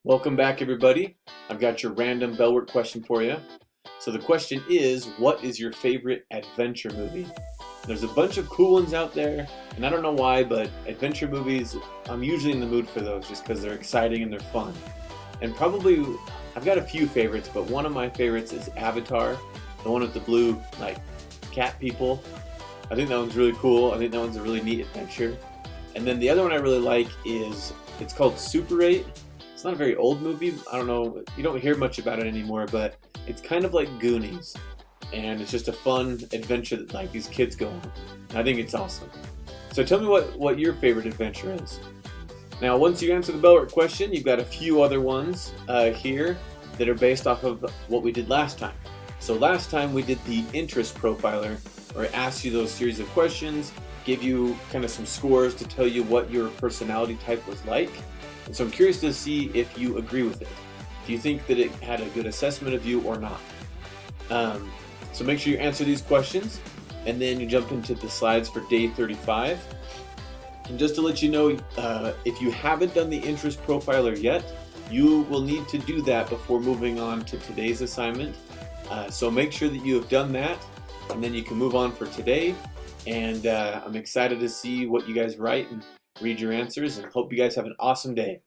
Welcome back, everybody. I've got your random Bellwork question for you. So the question is, what is your favorite adventure movie? There's a bunch of cool ones out there, and I don't know why, but adventure movies, I'm usually in the mood for those just because they're exciting and they're fun. And probably, I've got a few favorites, but one of my favorites is Avatar, the one with the blue, cat people. I think that one's really cool. I think that one's a really neat adventure. And then the other one I really like is, it's called Super 8. It's not a very old movie. I don't know, you don't hear much about it anymore, but it's kind of like Goonies. And it's just a fun adventure that these kids go on. I think it's awesome. So tell me what your favorite adventure is. Now, once you answer the Bellwork question, you've got a few other ones here that are based off of what we did last time. So last time we did the interest profiler, where I asked you those series of questions, give you kind of some scores to tell you what your personality type was like. And so I'm curious to see if you agree with it. Do you think that it had a good assessment of you or not? So make sure you answer these questions, and then you jump into the slides for day 35. And just to let you know, if you haven't done the interest profiler yet, you will need to do that before moving on to today's assignment. So make sure that you have done that, and then you can move on for today. And I'm excited to see what you guys write and read your answers, and hope you guys have an awesome day.